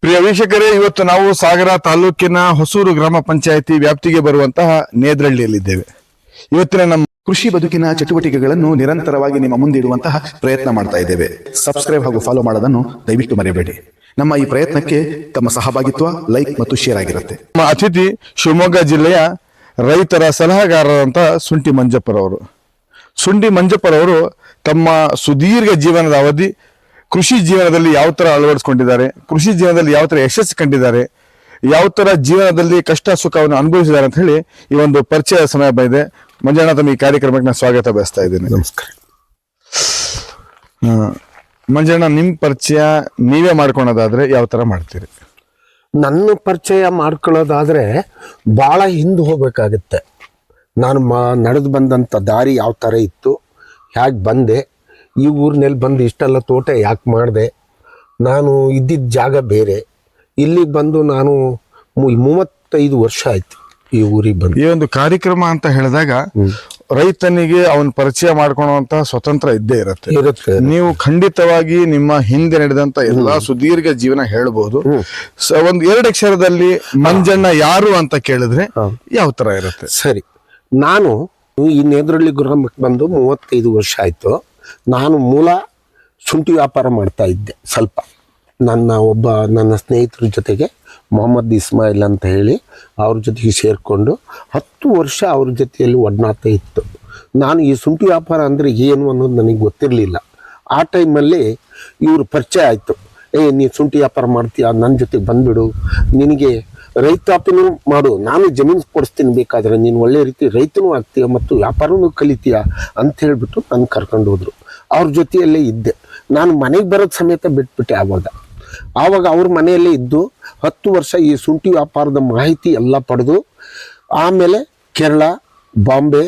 ಪ್ರಿಯ ವೀಕ್ಷಕರೇ, ಇವತ್ತು ನಾವು ಸಾಗರ ತಾಲೂಕಿನ ಹೊಸೂರು ಗ್ರಾಮ ಪಂಚಾಯಿತಿ ವ್ಯಾಪ್ತಿಗೆ ಬರುವಂತಹ ನೇದ್ರಹಳ್ಳಿಯಲ್ಲಿದ್ದೇವೆ. ಇವತ್ತಿನ ನಮ್ಮ ಕೃಷಿ ಬದುಕಿನ ಚಟುವಟಿಕೆಗಳನ್ನು ನಿರಂತರವಾಗಿ ನಿಮ್ಮ ಮುಂದಿಡುವಂತಹ ಪ್ರಯತ್ನ ಮಾಡ್ತಾ ಇದ್ದೇವೆ. ಸಬ್ಸ್ಕ್ರೈಬ್ ಹಾಗೂ ಫಾಲೋ ಮಾಡೋದನ್ನು ದಯವಿಟ್ಟು ಮರೆಯಬೇಡಿ. ನಮ್ಮ ಈ ಪ್ರಯತ್ನಕ್ಕೆ ತಮ್ಮ ಸಹಭಾಗಿತ್ವ, ಲೈಕ್ ಮತ್ತು ಶೇರ್ ಆಗಿರುತ್ತೆ. ನಮ್ಮ ಅತಿಥಿ ಶಿವಮೊಗ್ಗ ಜಿಲ್ಲೆಯ ರೈತರ ಸಲಹೆಗಾರರಂತ ಸುಂಟಿ ಮಂಜಪ್ಪರವರು. ಸುಂಟಿ ಮಂಜಪ್ಪರವರು ತಮ್ಮ ಸುದೀರ್ಘ ಜೀವನದ ಅವಧಿ ಕೃಷಿ ಜೀವನದಲ್ಲಿ ಯಾವ ತರ ಅಳವಡಿಸಿಕೊಂಡಿದ್ದಾರೆ, ಕೃಷಿ ಜೀವನದಲ್ಲಿ ಯಾವ ತರ ಯಶಸ್ಸು ಕಂಡಿದ್ದಾರೆ, ಯಾವ ತರ ಜೀವನದಲ್ಲಿ ಕಷ್ಟ ಸುಖವನ್ನು ಅನುಭವಿಸಿದ್ದಾರೆ ಅಂತ ಹೇಳಿ ಈ ಒಂದು ಪರಿಚಯ ಸಮಯ ಬಂದಿದೆ. ಮಂಜಣ್ಣ, ತಮ್ಮ ಈ ಕಾರ್ಯಕ್ರಮಕ್ಕೆ ನಾನು ಸ್ವಾಗತ ಬಯಸ್ತಾ ಇದ್ದೇನೆ. ನಮಸ್ಕಾರ. ಮಂಜಣ್ಣ, ನಿಮ್ ಪರಿಚಯ ನೀವೇ ಮಾಡ್ಕೊಳೋದಾದ್ರೆ ಯಾವ ತರ ಮಾಡ್ತೀರಿ? ನನ್ನ ಪರಿಚಯ ಮಾಡ್ಕೊಳ್ಳೋದಾದ್ರೆ ಬಹಳ ಹಿಂದೆ ಹೋಗ್ಬೇಕಾಗತ್ತೆ. ನಾನು ನಡೆದು ಬಂದಂಥ ದಾರಿ ಯಾವ ಥರ ಇತ್ತು, ಹೇಗೆ ಬಂದೆ, ಈ ಊರಿನಲ್ಲಿ ಬಂದು ಇಷ್ಟೆಲ್ಲ ತೋಟ ಯಾಕೆ ಮಾಡಿದೆ, ನಾನು ಇದ್ದಿದ್ದ ಜಾಗ ಬೇರೆ, ಇಲ್ಲಿಗೆ ಬಂದು ನಾನು 35 ವರ್ಷ ಆಯ್ತು ಈ ಊರಿಗೆ ಬಂದು. ಈ ಒಂದು ಕಾರ್ಯಕ್ರಮ ಅಂತ ಹೇಳಿದಾಗ ರೈತನಿಗೆ ಅವನ ಪರಿಚಯ ಮಾಡ್ಕೊಳ್ಳುವಂತ ಸ್ವತಂತ್ರ ಇದ್ದೇ ಇರುತ್ತೆ. ನೀವು ಖಂಡಿತವಾಗಿ ನಿಮ್ಮ ಹಿಂದೆ ನಡೆದಂತ ಎಲ್ಲಾ ಸುದೀರ್ಘ ಜೀವನ ಹೇಳ್ಬಹುದು. ಒಂದ್ 2 ಅಕ್ಷರದಲ್ಲಿ ಮಂಜಣ್ಣ ಯಾರು ಅಂತ ಕೇಳಿದ್ರೆ ಯಾವ ತರ ಇರುತ್ತೆ? ಸರಿ, ನಾನು ಈ ನೇದ್ರಹಳ್ಳಿ ಗ್ರಾಮಕ್ಕೆ ಬಂದು 35 ವರ್ಷ ಆಯ್ತು. ನಾನು ಮೂಲ ಶುಂಠಿ ವ್ಯಾಪಾರ ಮಾಡ್ತಾ ಇದ್ದೆ. ಸ್ವಲ್ಪ ನನ್ನ ಸ್ನೇಹಿತರ ಜೊತೆಗೆ ಮೊಹಮ್ಮದ್ ಇಸ್ಮಾಯಿಲ್ ಅಂತ ಹೇಳಿ ಅವ್ರ ಜೊತೆಗೆ ಸೇರಿಕೊಂಡು 10 ವರ್ಷ ಅವ್ರ ಜೊತೆಯಲ್ಲಿ ಒಡನಾಟ ಇತ್ತು. ನಾನು ಈ ಶುಂಠಿ ವ್ಯಾಪಾರ ಅಂದರೆ ಏನು ಅನ್ನೋದು ನನಗೆ ಗೊತ್ತಿರಲಿಲ್ಲ. ಆ ಟೈಮಲ್ಲಿ ಇವರು ಪರಿಚಯ ಆಯಿತು. ನೀನು ಶುಂಠಿ ವ್ಯಾಪಾರ ಮಾಡ್ತೀಯ, ನನ್ನ ಜೊತೆಗೆ ಬಂದುಬಿಡು, ನಿನಗೆ ರೈತಾಪಿನೂ ಮಾಡು, ನಾನು ಜಮೀನು ಕೊಡಿಸ್ತೀನಿ, ಬೇಕಾದರೆ ನೀನು ಒಳ್ಳೆ ರೀತಿ ರೈತನೂ ಆಗ್ತೀಯ ಮತ್ತು ವ್ಯಾಪಾರನೂ ಕಲಿತೀಯ ಅಂತ ಹೇಳಿಬಿಟ್ಟು ನನ್ನ ಕರ್ಕೊಂಡು ಹೋದರು. ಅವ್ರ ಜೊತೆಯಲ್ಲೇ ಇದ್ದೆ. ನಾನು ಮನೆಗೆ ಬರೋದು ಸಮೇತ ಬಿಟ್ಬಿಟ್ಟೆ. ಆವಾಗ ಅವ್ರ ಮನೆಯಲ್ಲೇ ಇದ್ದು 10 ವರ್ಷ ಈ ಶುಂಠಿ ವ್ಯಾಪಾರದ ಮಾಹಿತಿ ಎಲ್ಲ ಪಡೆದು ಆಮೇಲೆ ಕೇರಳ, ಬಾಂಬೆ,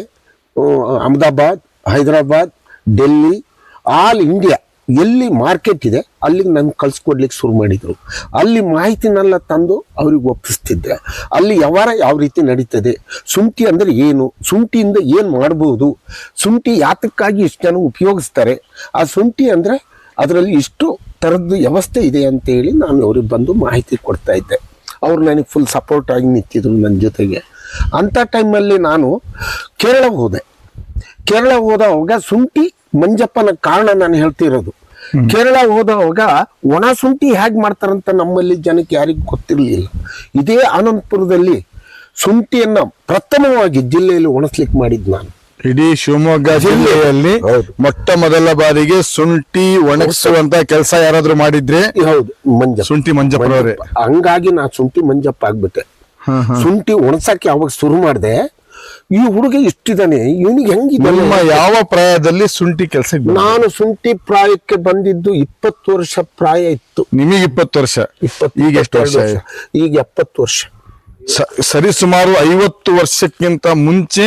ಅಹಮದಾಬಾದ್, ಹೈದರಾಬಾದ್, ಡೆಲ್ಲಿ, ಆಲ್ ಇಂಡಿಯಾ ಎಲ್ಲಿ ಮಾರ್ಕೆಟ್ ಇದೆ ಅಲ್ಲಿಗೆ ನಾನು ಕಳ್ಸಿಕೊಡ್ಲಿಕ್ಕೆ ಶುರು ಮಾಡಿದರು. ಅಲ್ಲಿ ಮಾಹಿತಿನೆಲ್ಲ ತಂದು ಅವ್ರಿಗೆ ಒಪ್ಪಿಸ್ತಿದ್ದೆ. ಅಲ್ಲಿ ವ್ಯವಹಾರ ಯಾವ ರೀತಿ ನಡೀತದೆ, ಶುಂಠಿ ಅಂದರೆ ಏನು, ಶುಂಠಿಯಿಂದ ಏನು ಮಾಡ್ಬೋದು, ಶುಂಠಿ ಯಾತಕ್ಕಾಗಿ ಇಷ್ಟು ಜನ ಉಪಯೋಗಿಸ್ತಾರೆ, ಆ ಶುಂಠಿ ಅಂದರೆ ಅದರಲ್ಲಿ ಇಷ್ಟು ಥರದ್ದು ವ್ಯವಸ್ಥೆ ಇದೆ ಅಂತೇಳಿ ನಾನು ಅವ್ರಿಗೆ ಬಂದು ಮಾಹಿತಿ ಕೊಡ್ತಾ ಇದ್ದೆ. ಅವ್ರು ನನಗೆ ಫುಲ್ ಸಪೋರ್ಟ್ ಆಗಿ ನಿಂತಿದ್ರು ನನ್ನ ಜೊತೆಗೆ. ಅಂಥ ಟೈಮಲ್ಲಿ ನಾನು ಕೇರಳ ಹೋದವಾಗ ಶುಂಠಿ ಮಂಜಪ್ಪನ ಕಾರಣ ನಾನು ಹೇಳ್ತಿರೋದು. ಕೇರಳ ಹೋದವಾಗ ಒಣ ಶುಂಠಿ ಹೇಗೆ ಮಾಡ್ತಾರಂತ ನಮ್ಮಲ್ಲಿ ಜನಕ್ಕೆ ಯಾರಿಗೂ ಗೊತ್ತಿರಲಿಲ್ಲ. ಇದೇ ಆನಂದಪುರದಲ್ಲಿ ಶುಂಠಿಯನ್ನ ಪ್ರಥಮವಾಗಿ ಜಿಲ್ಲೆಯಲ್ಲಿ ಒಣಸ್ಲಿಕ್ಕೆ ಮಾಡಿದ್ದು ನಾನು. ಇಡೀ ಶಿವಮೊಗ್ಗ ಜಿಲ್ಲೆಯಲ್ಲಿ ಮೊಟ್ಟ ಮೊದಲ ಬಾರಿಗೆ ಶುಂಠಿ ಒಣಗಿಸುವಂತ ಕೆಲಸ ಯಾರಾದ್ರೂ ಮಾಡಿದ್ರೆ ಹೌದು, ಮಂಜಪ್ಪ, ಶುಂಠಿ ಮಂಜಪ್ಪನವರೇ. ಹಂಗಾಗಿ ನಾ ಶುಂಠಿ ಮಂಜಪ್ಪ ಆಗ್ಬಿಟ್ಟೆ. ಶುಂಠಿ ಒಣಸಕ್ಕೆ ಯಾವಾಗ ಶುರು ಮಾಡಿದೆ, ಈ ಹುಡುಗ ಇಷ್ಟಿದ್ದಾನೆ, ಇವನಿಗೆ ಹೆಂಗಿದೆ. ನಿಮ್ಮ ಯಾವ ಪ್ರಾಯದಲ್ಲಿ ಶುಂಠಿ ಕೆಲಸ? ನಾನು ಶುಂಠಿ ಪ್ರಾಯಕ್ಕೆ ಬಂದಿದ್ದು 20 ವರ್ಷ ಪ್ರಾಯ ಇತ್ತು. ನಿಮಗೆ 20 ವರ್ಷ? ಈಗ ಎಷ್ಟು ವರ್ಷ? ಈಗ 70 ವರ್ಷ. ಸರಿ, ಸುಮಾರು 50 ವರ್ಷಕ್ಕಿಂತ ಮುಂಚೆ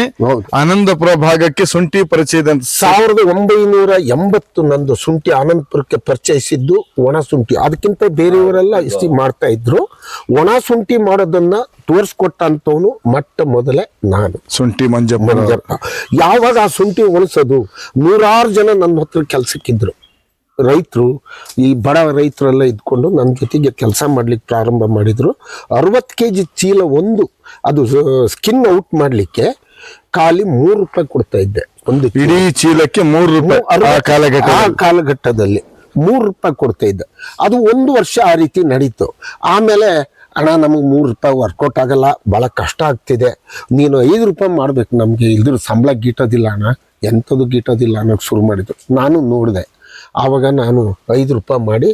ಆನಂದಪುರ ಭಾಗಕ್ಕೆ ಶುಂಠಿ ಪರಿಚಯ. 1980 ನಂದು ಶುಂಠಿ ಆನಂದಪುರಕ್ಕೆ ಪರಿಚಯಿಸಿದ್ದು ಒಣ ಶುಂಠಿ. ಅದಕ್ಕಿಂತ ಬೇರೆಯವರೆಲ್ಲ ಇಷ್ಟು ಮಾಡ್ತಾ ಇದ್ರು. ಒಣ ಶುಂಠಿ ಮಾಡೋದನ್ನ ತೋರಿಸ್ಕೊಟ್ಟಂತವನು ಮೊಟ್ಟ ಮೊದಲೇ ನಾನು, ಶುಂಠಿ ಮಂಜಪ್ಪ. ಯಾವಾಗ ಆ ಶುಂಠಿ ಒಣಸೋದು, 100 ಜನ ನನ್ನ ಹತ್ರ ಕೆಲ್ಸಕ್ಕಿದ್ರು. ರೈತರು, ಈ ಬಡ ರೈತರೆಲ್ಲ ಇದ್ಕೊಂಡು ನನ್ನ ಜೊತೆಗೆ ಕೆಲಸ ಮಾಡ್ಲಿಕ್ಕೆ ಪ್ರಾರಂಭ ಮಾಡಿದ್ರು. 60 kg ಚೀಲ ಒಂದು, ಅದು ಸ್ಕಿನ್ ಔಟ್ ಮಾಡ್ಲಿಕ್ಕೆ ಖಾಲಿ 3 ರೂಪಾಯಿ ಕೊಡ್ತಾ ಇದ್ದೆ. ಒಂದು ಇಡೀ ಚೀಲಕ್ಕೆ 3 ರೂಪಾಯಿ. ಆ ಕಾಲಘಟ್ಟದಲ್ಲಿ 3 ರೂಪಾಯಿ ಕೊಡ್ತಾ ಇದ್ದೆ. ಅದು 1 ವರ್ಷ ಆ ರೀತಿ ನಡೀತು. ಆಮೇಲೆ ಅಣ್ಣ, ನಮಗೆ 3 ರೂಪಾಯಿ ವರ್ಕೌಟ್ ಆಗಲ್ಲ, ಭಾಳ ಕಷ್ಟ ಆಗ್ತಿದೆ, ನೀನು 5 ರೂಪಾಯಿ ಮಾಡ್ಬೇಕು, ನಮಗೆ ಇದ್ರ ಸಂಬಳ ಗೀಟೋದಿಲ್ಲ ಅಣ್ಣ, ಎಂಥದ್ದು ಗೀಟೋದಿಲ್ಲ ಅನ್ನೋಕೆ ಶುರು ಮಾಡಿದ್ರು. ನಾನು ನೋಡಿದೆ. ಆವಾಗ ನಾನು 5 ರೂಪಾಯಿ ಮಾಡಿ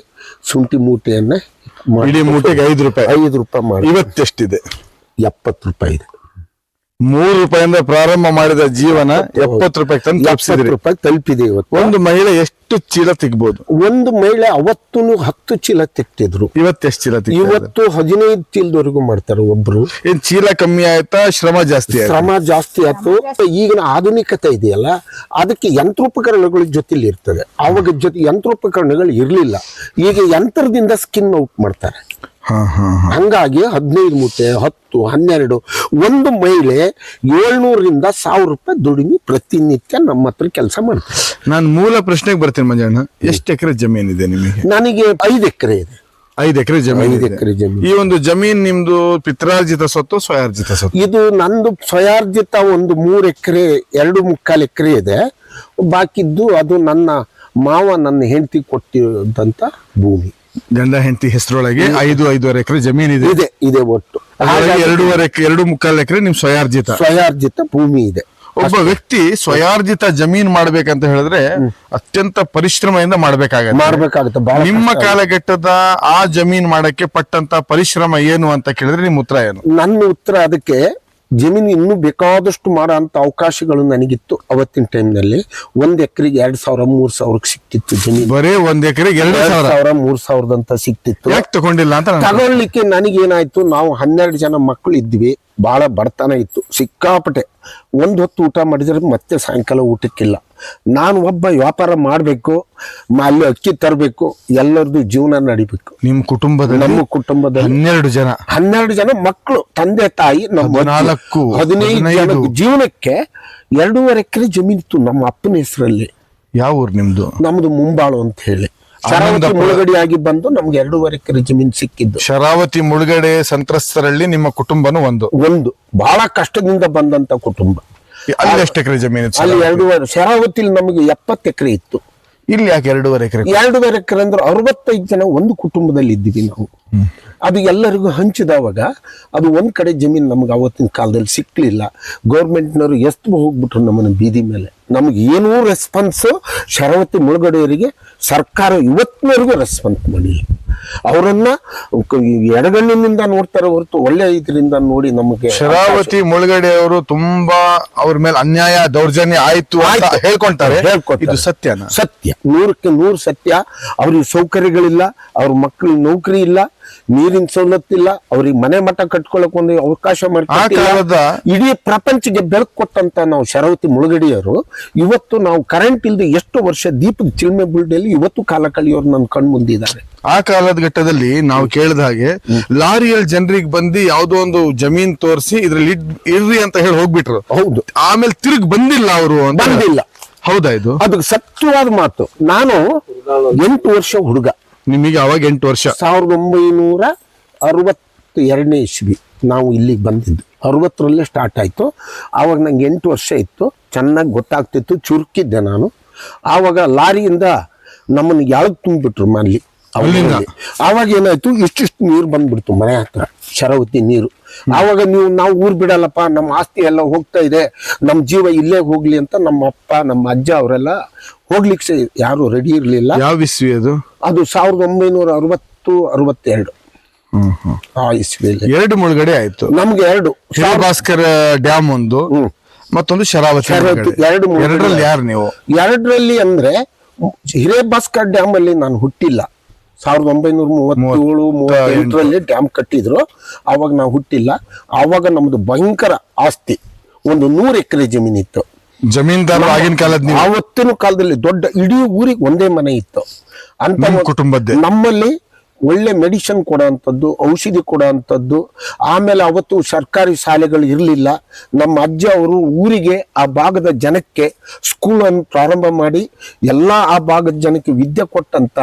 ಶುಂಠಿ ಮೂಟೆಯನ್ನ, ಇಡೀ ಮೂಟೆಗೆ 5 ರೂಪಾಯಿ ಮಾಡಿ. ಇವತ್ತೆಷ್ಟಿದೆ? 70 ರೂಪಾಯಿ ಇದೆ. 3 ರೂಪಾಯಿಂದ ಪ್ರಾರಂಭ ಮಾಡಿದ ಜೀವನ 70 ರೂಪಾಯಿ ತಲುಪಿದೆ ಇವತ್ತು. ಒಂದು ಮಹಿಳೆ ಎಷ್ಟು ಚೀಲ ತೆಗ್ಬಹುದು? ಒಂದು ಮಹಿಳೆ ಅವತ್ತು 10 ಚೀಲ ತೆಗ್ತಿದ್ರು. ಇವತ್ತೆಷ್ಟು ಚೀಲ? ಇವತ್ತು 15 ಚೀಲದವರೆಗೂ ಮಾಡ್ತಾರೆ ಒಬ್ರು. ಏನ್ ಚೀಲ ಕಮ್ಮಿ ಆಯ್ತಾ, ಶ್ರಮ ಜಾಸ್ತಿ ಆಯ್ತು? ಈಗಿನ ಆಧುನಿಕತೆ ಇದೆಯಲ್ಲ, ಅದಕ್ಕೆ ಯಂತ್ರೋಪಕರಣಗಳ ಜೊತೆಲಿ ಇರ್ತದೆ. ಆವಾಗ ಯಂತ್ರೋಪಕರಣಗಳು ಇರ್ಲಿಲ್ಲ. ಈಗ ಯಂತ್ರದಿಂದ ಸ್ಕಿನ್ ಔಟ್ ಮಾಡ್ತಾರೆ. ಹಂಗಾಗಿ 15 ಮೂಟೆ, 10, 12, ಒಂದು ಮಹಿಳೆ 700ರಿಂದ 1000 ರೂಪಾಯಿ ದುಡಿಮೆ ಪ್ರತಿನಿತ್ಯ ನಮ್ಮ ಹತ್ರ ಕೆಲಸ ಮಾಡ್ತಾರೆ. ನಾನು ಮೂಲ ಪ್ರಶ್ನೆಗೆ ಬರ್ತೀನಿ ಮಂಜಣ್ಣ, ಎಷ್ಟು ಎಕರೆ ಜಮೀನಿದೆ ನಿಮಗೆ? ನನಗೆ 5 ಎಕರೆ ಇದೆ. 5 ಎಕರೆ ಜಮೀನು 5 ಇದೆ. ಎಕರೆ ಜಮೀನು. ಈ ಒಂದು ಜಮೀನ್ ನಿಮ್ದು ಪಿತ್ರಾರ್ಜಿತ ಸ್ವತ್ತು ಸ್ವಯಾರ್ಜಿತ ಸ್ವತ್ತು? ಇದು ನಂದು ಸ್ವಯಾರ್ಜಿತ ಒಂದು 3 ಎಕರೆ 2.25 ಎಕರೆ ಇದೆ. ಬಾಕಿದ್ದು ಅದು ನನ್ನ ಮಾವ ನನ್ನ ಹೆಂಡತಿ ಕೊಟ್ಟಿದ್ದಂತ ಭೂಮಿ. ಗಂಡ ಹೆಂಡತಿ ಹೆಸರೊಳಗೆ 5.5 ಎಕರೆ ಜಮೀನ್ ಇದೆ. ಇದೆ ಒಟ್ಟು. ಹಾಗಾಗಿ 2.25 ಎಕರೆ ನಿಮ್ ಸ್ವಯಾರ್ಜಿತ ಭೂಮಿ ಇದೆ. ಒಬ್ಬ ವ್ಯಕ್ತಿ ಸ್ವಯಾರ್ಜಿತ ಜಮೀನ್ ಮಾಡ್ಬೇಕಂತ ಹೇಳಿದ್ರೆ ಅತ್ಯಂತ ಪರಿಶ್ರಮದಿಂದ ಮಾಡ್ಬೇಕಾಗುತ್ತೆ. ಬಹಳ ನಿಮ್ಮ ಕಾಲಘಟ್ಟದ ಆ ಜಮೀನ್ ಮಾಡಕ್ಕೆ ಪಟ್ಟಂತ ಪರಿಶ್ರಮ ಏನು ಅಂತ ಕೇಳಿದ್ರೆ ನಿಮ್ ಉತ್ತರ ಏನು? ನನ್ನ ಉತ್ತರ ಅದಕ್ಕೆ, ಜಮೀನು ಇನ್ನೂ ಬೇಕಾದಷ್ಟು ಮಾಡೋ ಅಂತ ಅವಕಾಶಗಳು ನನಗಿತ್ತು. ಅವತ್ತಿನ ಟೈಮ್ನಲ್ಲಿ 1 ಎಕರೆಗೆ 2,000-3,000 ಸಿಕ್ತಿತ್ತು ಜಮೀನು. ಬರೇ 1 ಎಕರೆಗೆ 2,000-3,000 ಅಂತ ಸಿಕ್ತಿತ್ತು. ಯಾಕೆ ತಗೊಂಡಿಲ್ಲ ಅಂತ ತಗೊಳ್ಲಿಕ್ಕೆ ನನಗೇನಾಯ್ತು, ನಾವು 12 ಜನ ಮಕ್ಕಳು ಇದ್ವಿ. ಬಹಳ ಬಡತನ ಇತ್ತು ಸಿಕ್ಕಾಪಟ್ಟೆ. ಒಂದು ಹೊತ್ತು ಊಟ ಮಾಡಿದ್ರೆ ಮತ್ತೆ ಸಾಯಂಕಾಲ ಊಟಕ್ಕಿಲ್ಲ. ನಾನು ಒಬ್ಬ ವ್ಯಾಪಾರ ಮಾಡಬೇಕು, ಅಲ್ಲಿ ಅಕ್ಕಿ ತರಬೇಕು, ಎಲ್ಲರದು ಜೀವನ ನಡಿಬೇಕು. ನಿಮ್ಮ ಕುಟುಂಬದಲ್ಲಿ? ನಮ್ಮ ಕುಟುಂಬದಲ್ಲಿ 12 ಜನ ಮಕ್ಕಳು, ತಂದೆ ತಾಯಿ, ನಮ್ಮ 15 ಜನ ಜೀವನಕ್ಕೆ 2.5 ಎಕರೆ ಜಮೀನಿತ್ತು ನಮ್ಮ ಅಪ್ಪನ ಹೆಸರಲ್ಲಿ. ಯಾವ ಊರು ನಿಮ್ದು? ನಮ್ದು ಮುಂಬಾಳು ಅಂತ ಹೇಳಿ. ಶರಾವತಿ ಮುಳುಗಡೆಯಾಗಿ ಬಂದು ನಮ್ಗೆ 2.5 ಎಕರೆ ಜಮೀನು ಸಿಕ್ಕಿದ್ದು. ಶರಾವತಿ ಮುಳುಗಡೆ ಸಂತ್ರಸ್ತರಲ್ಲಿ ನಿಮ್ಮ ಕುಟುಂಬನು ಒಂದು ಬಹಳ ಕಷ್ಟದಿಂದ ಬಂದಂತ ಕುಟುಂಬ. ಅಲ್ಲಿ ಎಷ್ಟು ಎಕರೆ ಜಮೀನು? ಅಲ್ಲಿ 2.5. ಶರಾವತಿಲಿ ನಮಗೆ 70 ಎಕರೆ ಇತ್ತು. ಇಲ್ಲಿ ಯಾಕೆ 2.5 ಎಕರೆ? 2.5 ಎಕರೆ ಅಂದ್ರೆ 65 ಜನ ಒಂದು ಕುಟುಂಬದಲ್ಲಿ ಇದ್ದೀವಿ ನಾವು. ಅದು ಎಲ್ಲರಿಗೂ ಹಂಚಿದವಾಗ ಅದು ಒಂದ್ ಕಡೆ ಜಮೀನು ನಮ್ಗೆ ಅವತ್ತಿನ ಕಾಲದಲ್ಲಿ ಸಿಕ್ಲಿಲ್ಲ. ಗೌರ್ಮೆಂಟ್ನವರು ಎಷ್ಟು ಹೋಗ್ಬಿಟ್ರು ನಮ್ಮನ್ನು ಬೀದಿ ಮೇಲೆ. ನಮ್ಗೆ ಏನೂ ರೆಸ್ಪಾನ್ಸ್ ಶರಾವತಿ ಮುಳುಗಡೆಯವರಿಗೆ ಸರ್ಕಾರ ಇವತ್ತಿನವರೆಗೂ ರೆಸ್ಪಾನ್ಸ್ ಮಾಡಿಲ್ಲ. ಅವರನ್ನ ಎಡಗಣ್ಣಿನಿಂದ ನೋಡ್ತಾರೆ ಹೊರತು ಒಳ್ಳೆ ಇದರಿಂದ ನೋಡಿ ನಮಗೆ. ಶರಾವತಿ ಮುಳುಗಡೆಯವರು ತುಂಬಾ ಅವ್ರ ಮೇಲೆ ಅನ್ಯಾಯ ದೌರ್ಜನ್ಯ ಆಯ್ತು ಅಂತ ಹೇಳ್ಕೊಂತಾರೆ. ಇದು ಸತ್ಯನಾ? ಸತ್ಯ, 100ಕ್ಕೆ 100 ಸತ್ಯ. ಅವ್ರಿಗೆ ಸೌಕರ್ಯಗಳಿಲ್ಲ, ಅವ್ರ ಮಕ್ಕಳಿಗೆ ನೌಕರಿ ಇಲ್ಲ, ನೀರಿನ ಸವಲತ್ತಿಲ್ಲ, ಅವ್ರಿಗೆ ಮನೆ ಮಠ ಕಟ್ಕೊಳಕ್ ಒಂದು ಅವಕಾಶ ಮಾಡ್ಕೊಟ್ಟಿಲ್ಲ. ಇಡೀ ಪ್ರಪಂಚಕ್ಕೆ ಬೆಳಕು ಕೊಟ್ಟಂತ ನಾವು ಶರಾವತಿ ಮುಳುಗಡೆಯವರು ಇವತ್ತು ನಾವು ಕರೆಂಟ್ ಇಲ್ದೆ ಎಷ್ಟು ವರ್ಷ ದೀಪದ ಚಿಲ್ಮೆ ಬುಲ್ಡೆಯಲ್ಲಿ ಇವತ್ತು ಕಾಲ ಕಳೆಯೋರು ನನ್ನ ಕಣ್ ಮುಂದಿದ್ದಾರೆ. ಆ ಕಾಲದ ಘಟ್ಟದಲ್ಲಿ ನಾವು ಕೇಳಿದ ಹಾಗೆ ಲಾರಿಯಲ್ಲಿ ಜನರಿಗೆ ಬಂದು ಯಾವ್ದೋ ಒಂದು ಜಮೀನ್ ತೋರಿಸಿ ಇದ್ರಲ್ಲಿ ಇರ್ರಿ ಅಂತ ಹೇಳಿ ಹೋಗ್ಬಿಟ್ರು. ಹೌದು. ಆಮೇಲೆ ತಿರುಗಿ ಬಂದಿಲ್ಲ ಅವರು. ಬಂದಿಲ್ಲ. ಹೌದಾ? ಇದು ಅದಕ್ಕೆ ಸತ್ಯವಾದ ಮಾತು. ನಾನು 8 ವರ್ಷ ಹುಡುಗ. ನಿಮಗೆ ಅವಾಗ 8 ವರ್ಷ? 1962ನೇ ಇಸ್ವಿ ನಾವು ಇಲ್ಲಿಗೆ ಬಂದಿದ್ದು. 60ರಲ್ಲೇ ಸ್ಟಾರ್ಟ್ ಆಯ್ತು. ಆವಾಗ ನಂಗೆ 8 ವರ್ಷ ಇತ್ತು. ಚೆನ್ನಾಗಿ ಗೊತ್ತಾಗ್ತಿತ್ತು, ಚುರುಕಿದ್ದೆ ನಾನು. ಆವಾಗ ಲಾರಿಯಿಂದ ನಮ್ಮನ್ನು ಯಾಳಗ್ ತುಂಬಿಬಿಟ್ರು ಮನೇಲಿ. ಆವಾಗ ಏನಾಯ್ತು, ಇಷ್ಟಿಷ್ಟು ನೀರು ಬಂದ್ಬಿಡ್ತು ಮನೆ ಹತ್ರ, ಶರಾವತಿ ನೀರು. ಆವಾಗ ನಾವು ಊರ್ ಬಿಡಲ್ಲಪ್ಪ, ನಮ್ಮ ಆಸ್ತಿ ಎಲ್ಲ ಹೋಗ್ತಾ ಇದೆ, ನಮ್ಮ ಜೀವ ಇಲ್ಲೇ ಹೋಗ್ಲಿ ಅಂತ ನಮ್ಮ ಅಪ್ಪ ನಮ್ಮ ಅಜ್ಜ ಅವರೆಲ್ಲ ಹೋಗ್ಲಿಕ್ಕೆ ಯಾರು ರೆಡಿ ಇರ್ಲಿಲ್ಲ. ಯಾವ ಇಸ್ವಿ ಅದು? ಅದು 1960-62 ಆ ಇಸ್ವಿಯಲ್ಲಿ 2 ಮುಳುಗಡೆ ಆಯ್ತು ನಮ್ಗೆ. 2 ಭಾಸ್ಕರ್ ಡ್ಯಾಮ್ ಒಂದು, ಮತ್ತೊಂದು ಶರಾವತಿ. 2 ಯಾರು ನೀವು? 2ರಲ್ಲಿ ಅಂದ್ರೆ ಹಿರೇಭಾಸ್ಕರ್ ಡ್ಯಾಮ್ ಅಲ್ಲಿ ನಾನು ಹುಟ್ಟಿಲ್ಲ. 1937-38ರಲ್ಲಿ ಡ್ಯಾಮ್ ಕಟ್ಟಿದ್ರು. ಅವಾಗ ನಾವು ಹುಟ್ಟಿಲ್ಲ. ಆವಾಗ ನಮ್ದು ಭಯಂಕರ ಆಸ್ತಿ, ಒಂದು 100 ಎಕರೆ ಜಮೀನಿತ್ತು. ಜಮೀನ್ದಾರ ಆಗಿನ ಕಾಲದ? ಆವತ್ತಿನ ಕಾಲದಲ್ಲಿ ದೊಡ್ಡ ಇಡೀ ಊರಿಗೆ ಒಂದೇ ಮನೆ ಇತ್ತು ಅಂತ ಕುಟುಂಬದ್ದೇ. ನಮ್ಮಲ್ಲಿ ಒಳ್ಳೆ ಮೆಡಿಸಿನ್ ಕೊಡೋ ಅಂಥದ್ದು, ಔಷಧಿ ಕೊಡೋ ಅಂಥದ್ದು. ಆಮೇಲೆ ಅವತ್ತು ಸರ್ಕಾರಿ ಶಾಲೆಗಳು ಇರಲಿಲ್ಲ. ನಮ್ಮ ಅಜ್ಜ ಅವರು ಊರಿಗೆ ಆ ಭಾಗದ ಜನಕ್ಕೆ ಸ್ಕೂಲನ್ನು ಪ್ರಾರಂಭ ಮಾಡಿ ಎಲ್ಲ ಆ ಭಾಗದ ಜನಕ್ಕೆ ವಿದ್ಯೆ ಕೊಟ್ಟಂತ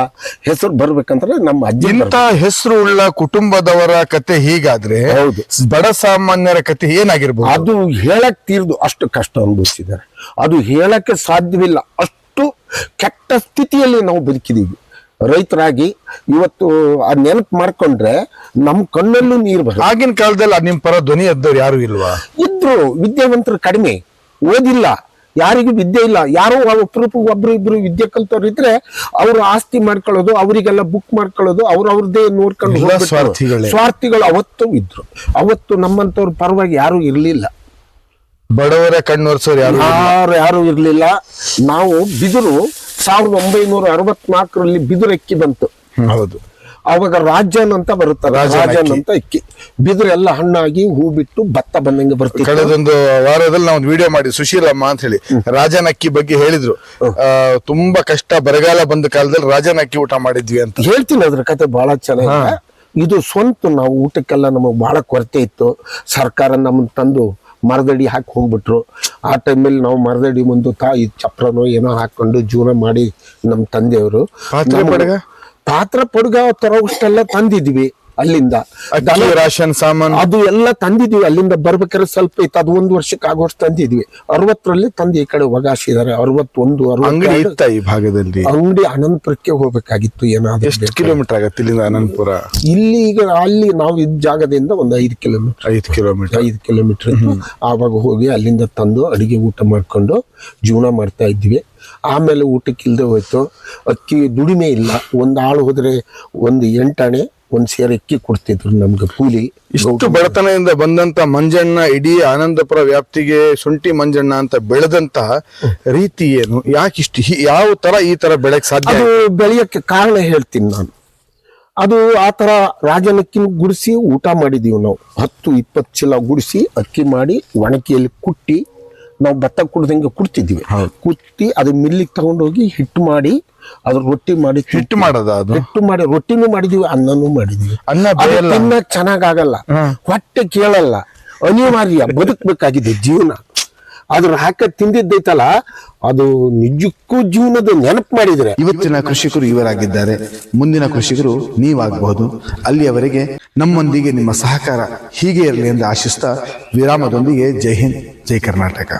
ಹೆಸರು ಬರ್ಬೇಕಂದ್ರೆ ನಮ್ಮ ಅಜ್ಜ. ಇಂಥ ಹೆಸರು ಉಳ್ಳ ಕುಟುಂಬದವರ ಕತೆ ಹೀಗಾದ್ರೆ ಹೌದು, ಬಡ ಸಾಮಾನ್ಯರ ಕತೆ ಏನಾಗಿರ್ಬೋದು? ಅದು ಹೇಳಕ್ ತೀರ್ದು ಅಷ್ಟು ಕಷ್ಟ ಅನುಭವಿಸಿದ್ದಾರೆ. ಅದು ಹೇಳಕ್ಕೆ ಸಾಧ್ಯವಿಲ್ಲ. ಅಷ್ಟು ಕೆಟ್ಟ ಸ್ಥಿತಿಯಲ್ಲಿ ನಾವು ಬದುಕಿದೀವಿ ರೈತರಾಗಿ. ಇವತ್ತು ಆ ನೆನಪು ಮಾಡ್ಕೊಂಡ್ರೆ ನಮ್ ಕಣ್ಣಲ್ಲೂ ನೀರು ಬರುತ್ತೆ. ಆಗಿನ ಕಾಲದಲ್ಲಿ ನಿಮ್ ಪರ ಧ್ವನಿ ಎದ್ದವ್ರು ಯಾರು ಇಲ್ವಾ? ಇದ್ರು, ವಿದ್ಯಾವಂತರು ಕಡಿಮೆ, ಓದಿಲ್ಲ, ಯಾರಿಗೂ ವಿದ್ಯೆ ಇಲ್ಲ. ಯಾರೋ ಒಬ್ರು ಇಬ್ರು ವಿದ್ಯೆ ಕಲ್ತವ್ರು ಇದ್ರೆ ಅವ್ರು ಆಸ್ತಿ ಮಾಡ್ಕೊಳ್ಳೋದು, ಅವರಿಗೆಲ್ಲ ಬುಕ್ ಮಾಡ್ಕೊಳ್ಳೋದು, ಅವ್ರದ್ದೇ ನೋಡ್ಕೊಂಡು ಸ್ವಾರ್ಥಿಗಳು ಅವತ್ತು ಇದ್ರು. ಅವತ್ತು ನಮ್ಮಂತವ್ರ ಪರವಾಗಿ ಯಾರು ಇರ್ಲಿಲ್ಲ. ಬಡವರ ಕಣ್ಣೊರ್ಸೋರು ಯಾರು ಇರ್ಲಿಲ್ಲ. ನಾವು ಬಿದಿರು 1964ರಲ್ಲಿ ಬಿದಿರು ಅಕ್ಕಿ ಬಂತು. ಹೌದು. ಅವಾಗ ರಾಜನ್ ಅಂತ ಬರುತ್ತಾರೆ, ರಾಜನ್ ಅಂತ ಅಕ್ಕಿ. ಬಿದಿರು ಎಲ್ಲ ಹಣ್ಣಾಗಿ ಹೂ ಬಿಟ್ಟು ಭತ್ತ ಬಂದಂಗೆ ಬರ್ತೀವಿ. ಕಳೆದೊಂದು ವಾರದಲ್ಲಿ ನಾವು ವಿಡಿಯೋ ಮಾಡಿ ಸುಶೀಲಮ್ಮ ಅಂತ ಹೇಳಿ ರಾಜನ್ ಅಕ್ಕಿ ಬಗ್ಗೆ ಹೇಳಿದ್ರು. ತುಂಬಾ ಕಷ್ಟ, ಬರಗಾಲ ಬಂದ ಕಾಲದಲ್ಲಿ ರಾಜನ್ ಅಕ್ಕಿ ಊಟ ಮಾಡಿದ್ವಿ ಅಂತ ಹೇಳ್ತೀನಿ. ಅದ್ರ ಕತೆ ಬಹಳ ಚೆನ್ನಾಗಿದೆ. ಇದು ಸ್ವಂತ ನಾವು ಊಟಕ್ಕೆಲ್ಲ ನಮಗ್ ಬಹಳ ಕೊರತೆ ಇತ್ತು. ಸರ್ಕಾರ ನಮ್ಮನ್ನ ತಂದು ಮರದಡಿ ಹಾಕಿ ಹೋಗ್ಬಿಟ್ರು. ಆ ಟೈಮಲ್ಲಿ ನಾವು ಮರದಡಿ ಮುಂದೆ ಚಪ್ರನೋ ಏನೋ ಹಾಕೊಂಡು ಜೀವನ ಮಾಡಿ ನಮ್ಮ ತಂದೆಯವರು ಪಾತ್ರ ಪಡುಗ ತರೋಷ್ಟೆಲ್ಲ ತಂದಿದ್ವಿ ಅಲ್ಲಿಂದ. ಅಕ್ಕಿ ರಾಷನ್ ಸಾಮಾನು ಅದು ಎಲ್ಲ ತಂದಿದ್ವಿ ಅಲ್ಲಿಂದ ಬರ್ಬೇಕಾದ್ರೆ ಸ್ವಲ್ಪ ಇತ್ತು, ಅದು 1 ವರ್ಷಕ್ಕೆ ಆಗೋಷ್ಟು ತಂದಿದ್ವಿ. 60ರಲ್ಲಿ ತಂದು ಈ ಕಡೆ ಒಗಾಸಿದ್ದಾರೆ. 61 ಅಂಗಡಿ ಇತ್ತ ಈ ಭಾಗದಲ್ಲಿ? ಅಂಗಡಿ ಅನಂತಪುರಕ್ಕೆ ಹೋಗ್ಬೇಕಾಗಿತ್ತು. ಏನಾದ್ರು ಎಷ್ಟು ಕಿಲೋಮೀಟರ್ ಆಗತ್ತೆ ಇಲ್ಲಿಂದ ಅನಂತಪುರ? ಇಲ್ಲಿ ಈಗ ಅಲ್ಲಿ ನಾವು ಇದ್ದ ಜಾಗದಿಂದ ಒಂದು 5 ಕಿಲೋಮೀಟರ್ 5 ಕಿಲೋಮೀಟರ್ ಇತ್ತು. ಆವಾಗ ಹೋಗಿ ಅಲ್ಲಿಂದ ತಂದು ಅಡಿಗೆ ಊಟ ಮಾಡ್ಕೊಂಡು ಜೀವನ ಮಾಡ್ತಾ ಇದ್ವಿ. ಆಮೇಲೆ ಊಟಕ್ಕೆ ಇಲ್ದೆ ಹೋಯ್ತು. ಅಕ್ಕಿ ದುಡಿಮೆ ಇಲ್ಲ. ಒಂದು ಆಳು ಹೋದ್ರೆ ಒಂದು 8 ಆಣೆ 1 ಸೇರು ಅಕ್ಕಿ ಕೊಡ್ತಿದ್ರು ನಮ್ಗೆ ಕೂಲಿ. ಇಷ್ಟು ಬಡತನದಿಂದ ಬಂದಂತ ಮಂಜಣ್ಣ ಇಡೀ ಆನಂದಪುರ ವ್ಯಾಪ್ತಿಗೆ ಶುಂಠಿ ಮಂಜಣ್ಣ ಅಂತ ಬೆಳೆದಂತಹ ರೀತಿ ಏನು? ಯಾಕಿಷ್ಟು ಯಾವ ತರ ಈ ತರ ಬೆಳೆಕ್ ಸಾಧ್ಯ? ಅದು ಬೆಳೆಯಕ್ಕೆ ಕಾರಣ ಹೇಳ್ತೀನಿ ನಾನು. ಅದು ಆ ತರ ರಾಜನಕ್ಕಿನ ಗುಡಿಸಿ ಊಟ ಮಾಡಿದೀವಿ ನಾವು. 10-20 ಚೀಲ ಗುಡಿಸಿ ಅಕ್ಕಿ ಮಾಡಿ ಒಣಕಿಯಲ್ಲಿ ಕುಟ್ಟಿ ನಾವು ಭತ್ತ ಕುಡ್ದಂಗೆ ಕುಡ್ತಿದ್ವಿ. ಕುಟ್ಟಿ ಅದು ಮಿಲ್ಲಿಗೆ ತಗೊಂಡೋಗಿ ಹಿಟ್ಟು ಮಾಡಿ ಅದ್ರ ರೊಟ್ಟಿ ಮಾಡಿ ಹಿಟ್ಟು ಮಾಡೋದ? ಅದು ಹಿಟ್ಟು ಮಾಡಿ ರೊಟ್ಟಿನೂ ಮಾಡಿದೀವಿ, ಅನ್ನನೂ ಮಾಡಿದೀವಿ. ಅನ್ನ ತಿನ್ನಕ್ ಚೆನ್ನಾಗಲ್ಲ, ಹೊಟ್ಟೆ ಕೇಳಲ್ಲ, ಅನಿವಾರ್ಯ ಬದುಕಬೇಕಾಗಿದೆ ಜೀವನ. ಅದ್ರ ಹಾಕ ತಿಂದಿದ್ದೈತಲ್ಲ ಅದು ನಿಜಕ್ಕೂ ಜೀವನದ ನೆನಪು ಮಾಡಿದ್ರೆ. ಇವತ್ತಿನ ಕೃಷಿಕರು ಇವರಾಗಿದ್ದಾರೆ, ಮುಂದಿನ ಕೃಷಿಕರು ನೀವಾಗಬಹುದು. ಅಲ್ಲಿಯವರೆಗೆ ನಮ್ಮೊಂದಿಗೆ ನಿಮ್ಮ ಸಹಕಾರ ಹೀಗೆ ಇರಲಿ ಎಂದು ಆಶಿಸ್ತಾ ವಿರಾಮದೊಂದಿಗೆ ಜೈ ಹಿಂದ್, ಜೈ ಕರ್ನಾಟಕ.